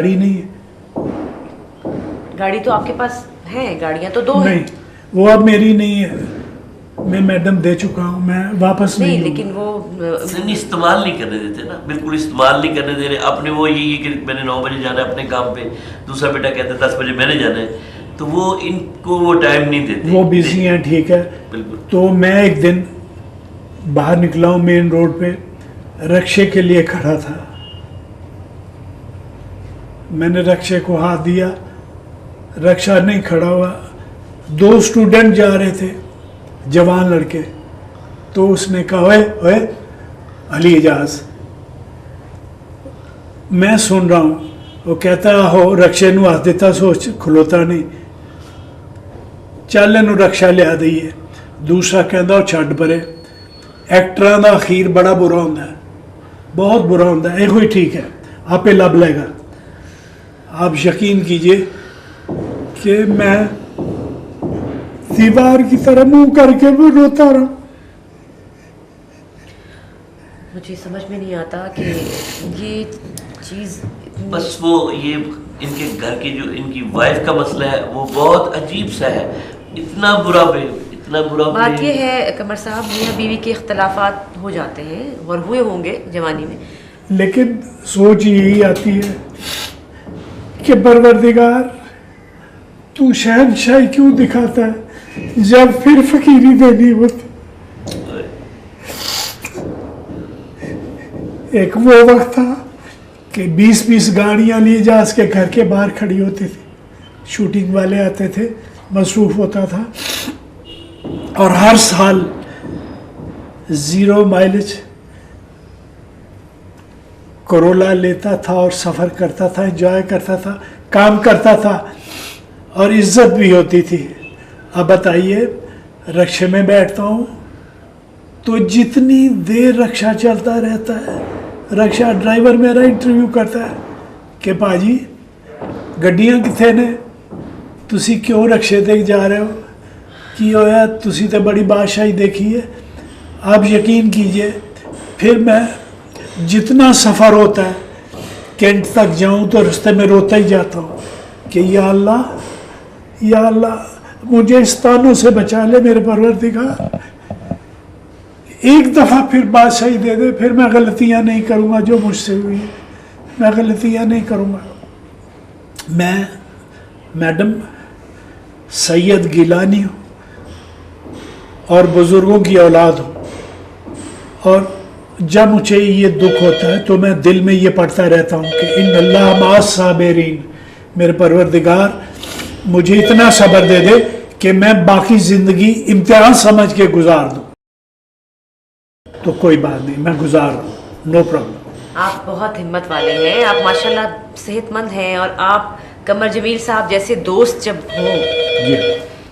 گاڑی نہیں ہے. گاڑی تو آپ کے پاس ہے, گاڑیاں تو 2 ہیں. نہیں, وہ اب میری نہیں ہے, میں میڈم دے چکا ہوں, میں واپس نہیں. لیکن وہ استعمال نہیں کرنے دیتے نا, بالکل استعمال نہیں کرنے دے رہے. اپنے وہ یہی ہے کہ میں نے 9 بجے جانا ہے اپنے کام پہ, دوسرا بیٹا کہتا ہے 10 بجے میں نے جانا ہے, تو وہ ان کو وہ ٹائم نہیں دیتے, وہ بزی ہیں. ٹھیک ہے, بالکل. تو میں ایک دن باہر نکلا ہوں مین روڈ پہ, رکشے کے لیے کھڑا تھا. میں نے رکشے کو ہاتھ دیا, رکشہ نہیں کھڑا ہوا. 2 اسٹوڈنٹ جا رہے تھے, جوان لڑکے, تو اس نے کہا اوے علی اعجاز. میں سن رہا ہوں, وہ کہتا ہو رکشے نو ہاتھ دیتا سوچ کھلوتا نہیں, چل انو رکشہ لیا دئیے. دوسرا کہندا وہ چھڈ پرے, ایکٹراں دا اخیر بڑا برا ہوندا ہے, بہت برا ہوندا ہے. یہ ٹھیک ہے, آپ پہ لب لے گا. آپ یقین کیجئے کہ میں دیوار کی طرح منہ کر کے وہ روتا رہا. مجھے سمجھ میں نہیں آتا کہ یہ چیز بس وہ یہ ان کے گھر کی جو ان کی وائف کا مسئلہ ہے وہ بہت عجیب سا ہے. اتنا برا بات یہ ہے قمر صاحب, میاں بیوی کے اختلافات ہو جاتے ہیں اور ہوئے ہوں گے جوانی میں, لیکن سوچ یہی آتی ہے کہ پروردگار تو شہنشاہی کیوں دکھاتا ہے جب پھر فقیری دینی ہوتی. ایک وہ وقت تھا کہ 20 گاڑیاں لی اعجاز کے گھر کے باہر کھڑی ہوتی تھی, شوٹنگ والے آتے تھے, مصروف ہوتا تھا, اور ہر سال 0 مائلج کرولا لیتا تھا اور سفر کرتا تھا, انجوائے کرتا تھا, کام کرتا تھا, اور عزت بھی ہوتی تھی. اب بتائیے, رکشے میں بیٹھتا ہوں تو جتنی دیر رکشہ چلتا رہتا ہے, رکشہ ڈرائیور میرا انٹرویو کرتا ہے کہ پاجی گڈیاں کتنے نے, تسی کیوں رکشے تے جا رہے ہو, کی ہویا, تسی تے بڑی بادشاہی دیکھی ہے. آپ یقین کیجئے پھر میں جتنا سفر ہوتا ہے کینٹ تک جاؤں تو رستے میں روتا ہی جاتا ہوں کہ یا اللہ مجھے اس تانوں سے بچا لے میرے پروردگار. ایک دفعہ پھر بادشاہی دے دے, پھر میں غلطیاں نہیں کروں گا جو مجھ سے ہوئی ہے, میں غلطیاں نہیں کروں گا. میں میڈم سید گیلانی ہوں اور بزرگوں کی اولاد ہوں, اور جب مجھے یہ دکھ ہوتا ہے تو میں دل میں یہ پڑھتا رہتا ہوں کہ ان اللہ مع الصابرین, میرے پروردگار مجھے اتنا صبر دے دے کہ میں باقی زندگی امتحان سمجھ کے گزار دوں. تو کوئی بات نہیں, میں گزار دوں, نو پرابلم. آپ بہت ہمت والے ہیں, آپ ماشاءاللہ صحت مند ہیں, اور آپ قمر جمیل صاحب جیسے دوست جب ہوں جی,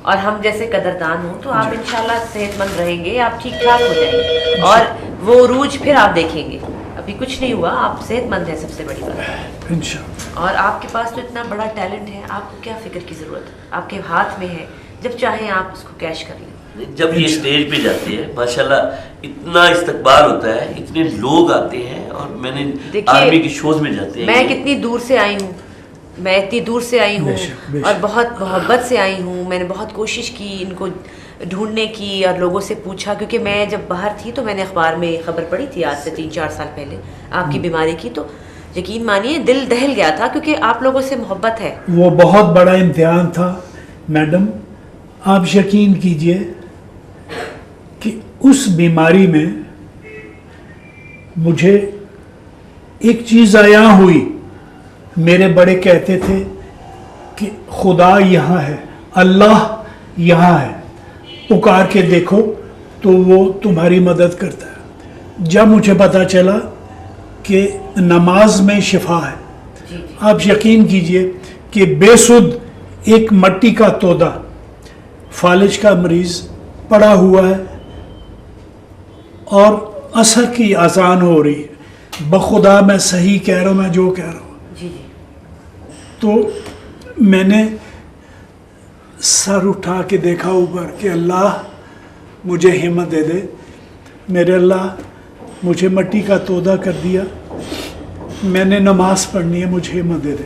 اور ہم جیسے قدردان ہوں تو آپ انشاءاللہ صحت مند رہیں گے, آپ ٹھیک ٹھاک ہو جائیں گے, اور وہ عروج پھر آپ دیکھیں گے. ابھی کچھ نہیں ہوا, آپ صحت مند ہیں, سب سے بڑی بات. انشاءاللہ. اور آپ کے پاس تو اتنا بڑا ٹیلنٹ ہے, آپ کو کیا فکر کی ضرورت ہے, آپ کے ہاتھ میں ہے, جب چاہیں آپ اس کو کیش کر لیں. جب یہ اسٹیج پہ جاتے ہیں ماشاءاللہ اتنا استقبال ہوتا ہے, اتنے لوگ آتے ہیں, اور میں نے آرمی کے شوز میں جاتے ہیں. میں کتنی دور سے آئی ہوں, میں اتنی دور سے آئی ہوں, اور بہت محبت سے آئی ہوں. میں نے بہت کوشش کی ان کو ڈھونڈنے کی, اور لوگوں سے پوچھا, کیونکہ میں جب باہر تھی تو میں نے اخبار میں خبر پڑھی تھی آج سے 3-4 سال پہلے آپ کی بیماری کی, تو یقین مانیے دل دہل گیا تھا, کیونکہ آپ لوگوں سے محبت ہے. وہ بہت بڑا امتحان تھا میڈم. آپ یقین کیجئے کہ اس بیماری میں مجھے ایک چیز عیاں ہوئی. میرے بڑے کہتے تھے کہ خدا یہاں ہے, اللہ یہاں ہے, پکار کے دیکھو تو وہ تمہاری مدد کرتا ہے. جب مجھے پتا چلا کہ نماز میں شفا ہے, آپ یقین کیجئے کہ بے سود ایک مٹی کا تودا, فالج کا مریض پڑا ہوا ہے اور عصر کی اذان ہو رہی ہے, بخدا میں صحیح کہہ رہا ہوں, میں جو کہہ رہا ہوں. تو میں نے سر اٹھا کے دیکھا اوپر کہ اللہ مجھے ہمت دے دے. میرے اللہ مجھے مٹی کا تودا کر دیا, میں نے نماز پڑھنی ہے, مجھے ہمت دے دے.